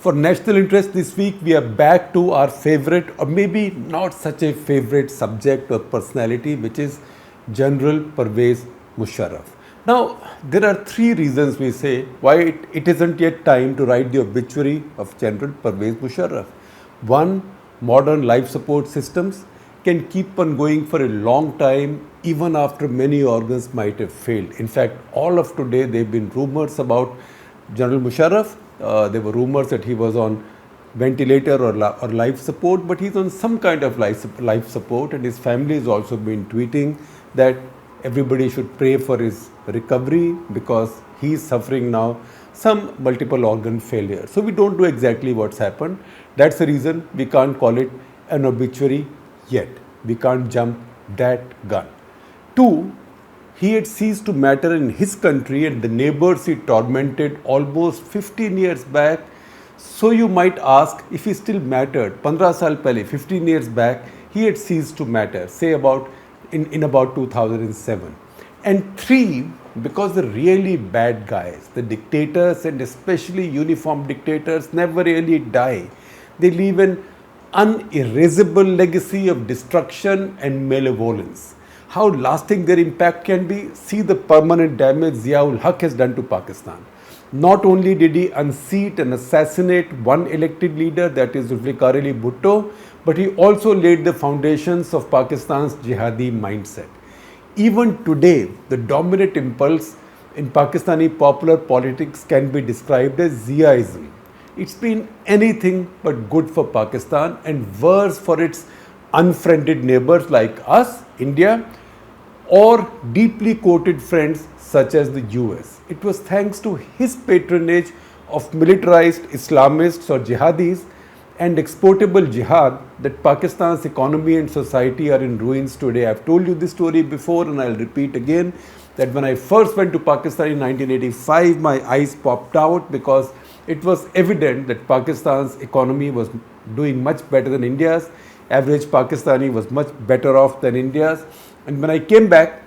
For national interest this week, we are back to our favorite, or maybe not such a favorite subject or personality, which is General Pervez Musharraf. Now, there are three reasons we say why it isn't yet time to write the obituary of General Pervez Musharraf. One, modern life support systems can keep on going for a long time even after many organs might have failed. In fact, all of today there have been rumors about General Musharraf. There were rumors that he was on ventilator or life support, but he's on some kind of life support, and his family has also been tweeting that everybody should pray for his recovery because he's suffering now some multiple organ failure. So we don't know exactly what's happened. That's the reason we can't call it an obituary yet. We can't jump that gun. Two, he had ceased to matter in his country and the neighbors he tormented almost 15 years back. So you might ask if he still mattered. 15 saal pehle, 15 years back, he had ceased to matter, say about in about 2007. And three, because the really bad guys, the dictators and especially uniform dictators never really die. They leave an unerasable legacy of destruction and malevolence. How lasting their impact can be, see the permanent damage Zia-ul Haq has done to Pakistan. Not only did he unseat and assassinate one elected leader, that is Zulfikar Ali Bhutto, but he also laid the foundations of Pakistan's jihadi mindset. Even today, the dominant impulse in Pakistani popular politics can be described as Ziaism. It's been anything but good for Pakistan and worse for its unfriended neighbors like us, India, or deeply quoted friends such as the US. It was thanks to his patronage of militarized Islamists or jihadis and exportable jihad that Pakistan's economy and society are in ruins today. I've told you this story before and I'll repeat again that when I first went to Pakistan in 1985, my eyes popped out because it was evident that Pakistan's economy was doing much better than India's. Average Pakistani was much better off than India's. And when I came back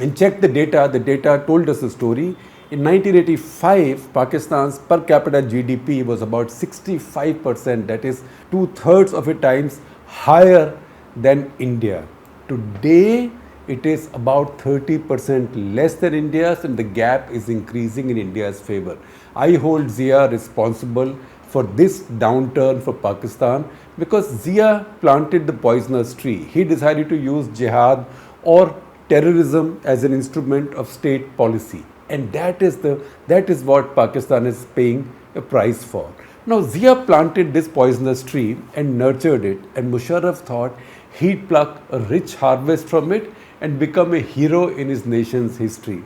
and checked the data told us the story. In 1985, Pakistan's per capita GDP was about 65%, that is 2/3 of it times higher than India. Today, it is about 30% less than India's and the gap is increasing in India's favor. I hold Zia responsible for this downturn for Pakistan because Zia planted the poisonous tree. He decided to use jihad or terrorism as an instrument of state policy. And that is what Pakistan is paying a price for. Now Zia planted this poisonous tree and nurtured it, and Musharraf thought he'd pluck a rich harvest from it and become a hero in his nation's history.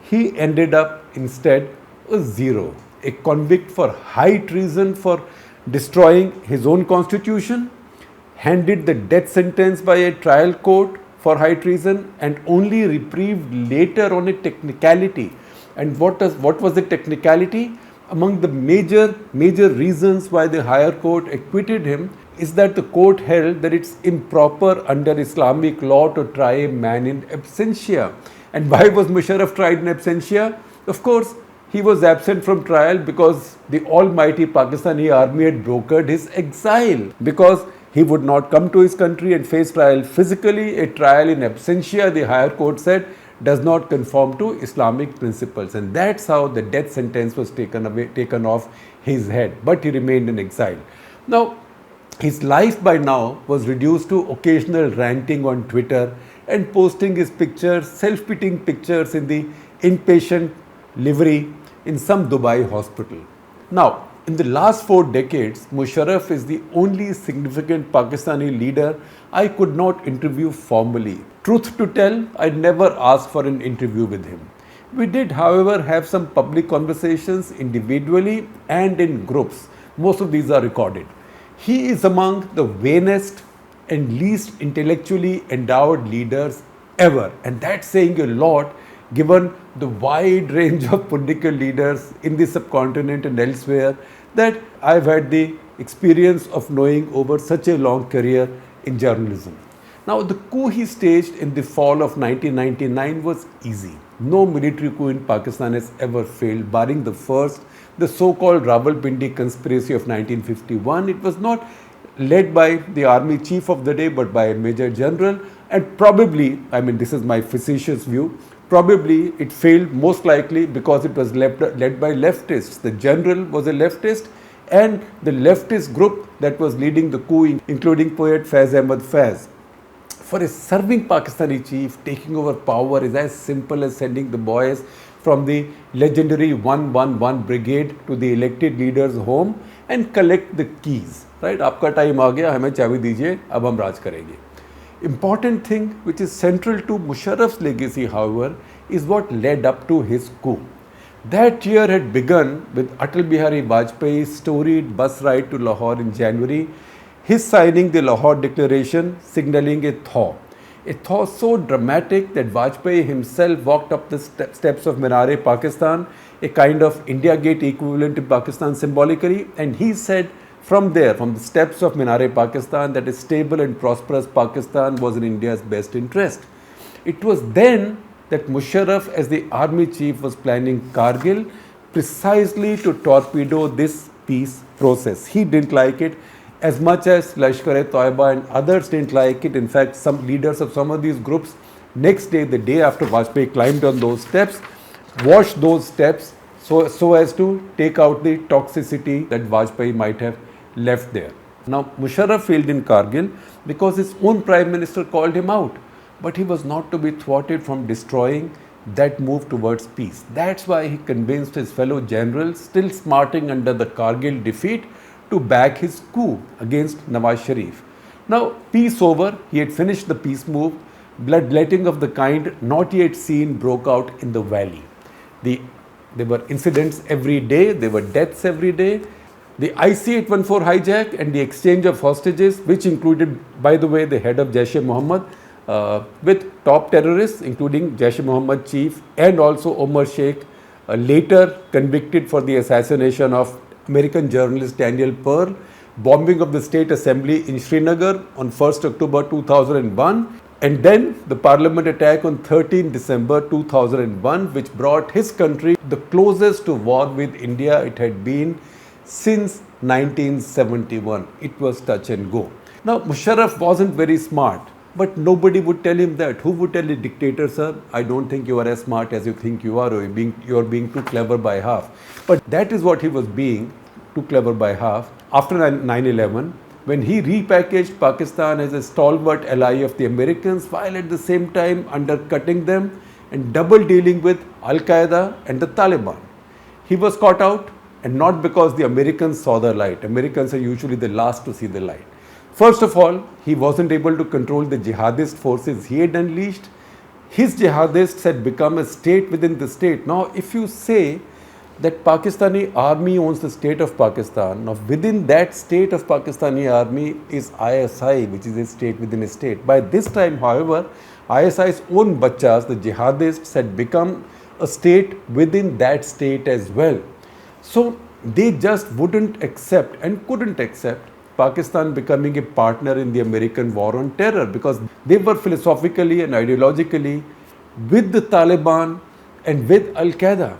He ended up instead a zero, a convict for high treason for destroying his own constitution, handed the death sentence by a trial court for high treason and only reprieved later on a technicality. And what was the technicality? Among the major reasons why the higher court acquitted him is that the court held that it's improper under Islamic law to try a man in absentia. And why was Musharraf tried in absentia? Of course, he was absent from trial because the almighty Pakistani army had brokered his exile, because he would not come to his country and face trial physically. A trial in absentia, the higher court said, does not conform to Islamic principles, and that's how the death sentence was taken off his head, but he remained in exile. Now, his life by now was reduced to occasional ranting on Twitter and posting his pictures, self-pitying pictures in the inpatient livery in some Dubai hospital. Now, in the last 4 decades, Musharraf is the only significant Pakistani leader I could not interview formally. Truth to tell, I never asked for an interview with him. We did, however, have some public conversations individually and in groups. Most of these are recorded. He is among the vainest and least intellectually endowed leaders ever, and that's saying a lot given the wide range of political leaders in the subcontinent and elsewhere that I've had the experience of knowing over such a long career in journalism. Now, the coup he staged in the fall of 1999 was easy. No military coup in Pakistan has ever failed, barring the first, the so-called Rawalpindi conspiracy of 1951. It was not led by the army chief of the day, but by a major general, and probably, I mean, this is my facetious view, probably it failed most likely because it was led by leftists. The general was a leftist, and the leftist group that was leading the coup, including poet Faiz Ahmad Faiz. For a serving Pakistani chief, taking over power is as simple as sending the boys from the legendary 111 brigade to the elected leader's home and collect the keys. Right? आपका time आ गया, हमें चाबी दीजिए, अब हम राज करेंगे. Important thing which is central to Musharraf's legacy, however, is what led up to his coup. That year had begun with Atal Bihari Vajpayee's storied bus ride to Lahore in January, his signing the Lahore Declaration, signalling a thaw. A thaw so dramatic that Vajpayee himself walked up the steps of Minar-e-Pakistan, a kind of India Gate equivalent to Pakistan symbolically, and he said from there, from the steps of Minar-e-Pakistan, that a stable and prosperous Pakistan was in India's best interest. It was then that Musharraf, as the army chief, was planning Kargil precisely to torpedo this peace process. He didn't like it as much as Lashkar-e-Toiba and others didn't like it. In fact, some leaders of some of these groups, next day, the day after Vajpayee climbed on those steps, washed those steps so as to take out the toxicity that Vajpayee might have left there. Now, Musharraf failed in Kargil because his own Prime Minister called him out. But he was not to be thwarted from destroying that move towards peace. That's why he convinced his fellow generals, still smarting under the Kargil defeat, to back his coup against Nawaz Sharif. Now, peace over, he had finished the peace move. Bloodletting of the kind not yet seen broke out in the valley. There were incidents every day, there were deaths every day. The IC-814 hijack and the exchange of hostages, which included, by the way, the head of Jaish-e-Mohammed, with top terrorists, including Jaish-e-Mohammed chief and also Omar Sheikh, later convicted for the assassination of American journalist Daniel Pearl, bombing of the State Assembly in Srinagar on 1st October 2001, and then the parliament attack on 13 December 2001, which brought his country the closest to war with India it had been since 1971. It was touch and go. Now, Musharraf wasn't very smart. But nobody would tell him that. Who would tell a dictator, sir, I don't think you are as smart as you think you are, or you are being too clever by half. But that is what he was being, too clever by half. After 9/11, when he repackaged Pakistan as a stalwart ally of the Americans, while at the same time undercutting them and double dealing with Al-Qaeda and the Taliban. He was caught out, and not because the Americans saw the light. Americans are usually the last to see the light. First of all, he wasn't able to control the jihadist forces he had unleashed. His jihadists had become a state within the state. Now, if you say that Pakistani army owns the state of Pakistan, now within that state of Pakistani army is ISI, which is a state within a state. By this time, however, ISI's own bachas, the jihadists, had become a state within that state as well. So, they just wouldn't accept and couldn't accept Pakistan becoming a partner in the American war on terror, because they were philosophically and ideologically with the Taliban and with Al-Qaeda.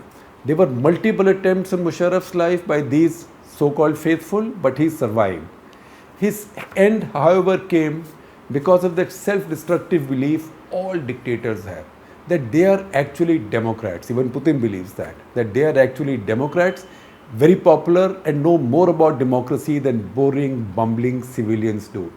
There were multiple attempts on Musharraf's life by these so-called faithful, but he survived. His end, however, came because of that self-destructive belief all dictators have, that they are actually Democrats. Even Putin believes that they are actually Democrats, very popular, and know more about democracy than boring, bumbling civilians do.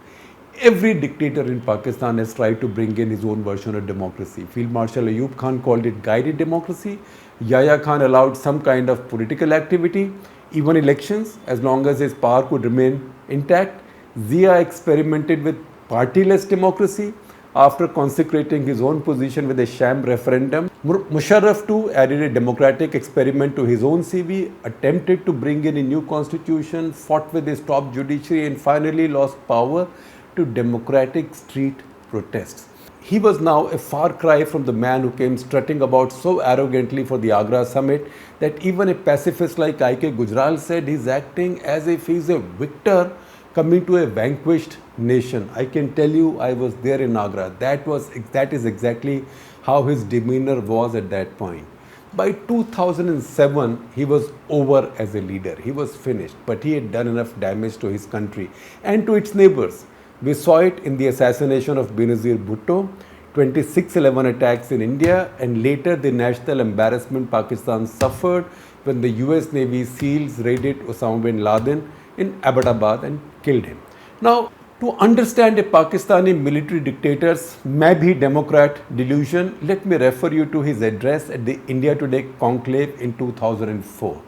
Every dictator in Pakistan has tried to bring in his own version of democracy. Field Marshal Ayub Khan called it guided democracy. Yahya Khan allowed some kind of political activity, even elections, as long as his power could remain intact. Zia experimented with partyless democracy after consecrating his own position with a sham referendum. Musharraf too added a democratic experiment to his own CV, attempted to bring in a new constitution, fought with his top judiciary, and finally lost power to democratic street protests. He was now a far cry from the man who came strutting about so arrogantly for the Agra summit that even a pacifist like I.K. Gujral said he's acting as if he's a victor coming to a vanquished nation. I can tell you, I was there in Agra. That is exactly how his demeanor was at that point. By 2007, he was over as a leader. He was finished, but he had done enough damage to his country and to its neighbors. We saw it in the assassination of Benazir Bhutto, 26/11 attacks in India, and later the national embarrassment Pakistan suffered when the US Navy SEALs raided Osama bin Laden in Abbottabad and killed him. Now, to understand a Pakistani military dictator's maybe Democrat delusion, let me refer you to his address at the India Today conclave in 2004.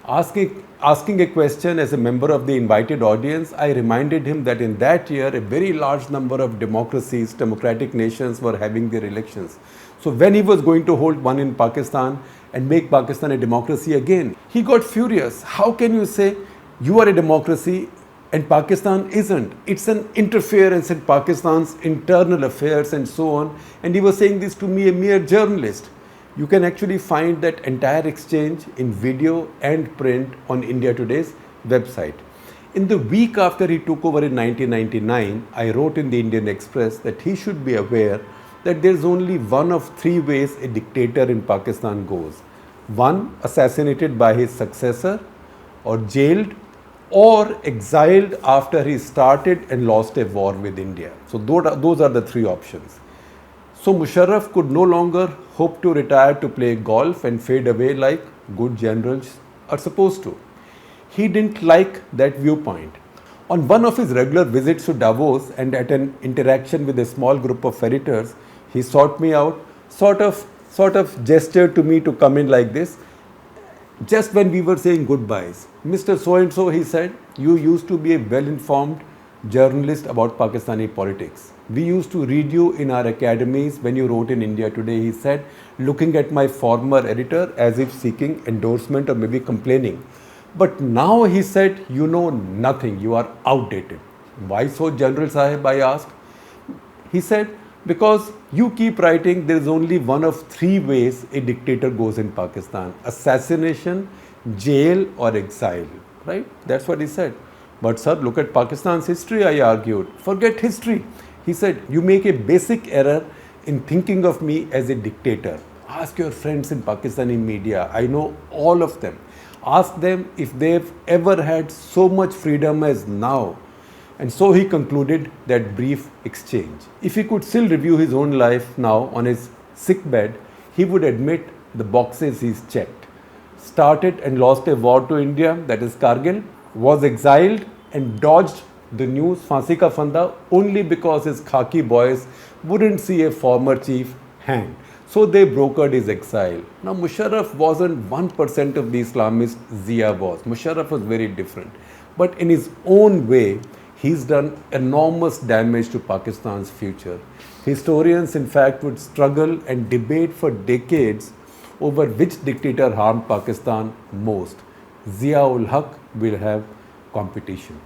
Asking a question as a member of the invited audience, I reminded him that in that year, a very large number of democratic nations were having their elections. So when he was going to hold one in Pakistan and make Pakistan a democracy again, he got furious. How can you say you are a democracy and Pakistan isn't? It's an interference in Pakistan's internal affairs and so on. And he was saying this to me, a mere journalist. You can actually find that entire exchange in video and print on India Today's website. In the week after he took over in 1999, I wrote in the Indian Express that he should be aware that there's only one of three ways a dictator in Pakistan goes. One, assassinated by his successor, or jailed, or exiled after he started and lost a war with India. So those are the three options. So Musharraf could no longer hope to retire to play golf and fade away like good generals are supposed to. He didn't like that viewpoint. On one of his regular visits to Davos and at an interaction with a small group of editors, he sought me out, sort of gestured to me to come in like this. Just when we were saying goodbyes, Mr. So-and-so, he said, you used to be a well-informed journalist about Pakistani politics. We used to read you in our academies when you wrote in India Today, he said, looking at my former editor as if seeking endorsement or maybe complaining. But now, he said, you know nothing, you are outdated. Why so, General Sahib, I asked. He said, because you keep writing, there is only one of three ways a dictator goes in Pakistan: assassination, jail, or exile. Right? That's what he said. But sir, look at Pakistan's history, I argued. Forget history. He said, you make a basic error in thinking of me as a dictator. Ask your friends in Pakistani media. I know all of them. Ask them if they've ever had so much freedom as now. And so he concluded that brief exchange. If he could still review his own life now on his sick bed, he would admit the boxes he's checked. Started and lost a war to India, that is Kargil, was exiled and dodged the news Phansi ka Fanda only because his khaki boys wouldn't see a former chief hanged. So they brokered his exile. Now Musharraf wasn't 1% of the Islamist Zia was. Musharraf was very different. But in his own way, he's done enormous damage to Pakistan's future. Historians, in fact, would struggle and debate for decades over which dictator harmed Pakistan most. Zia-ul Haq will have competition.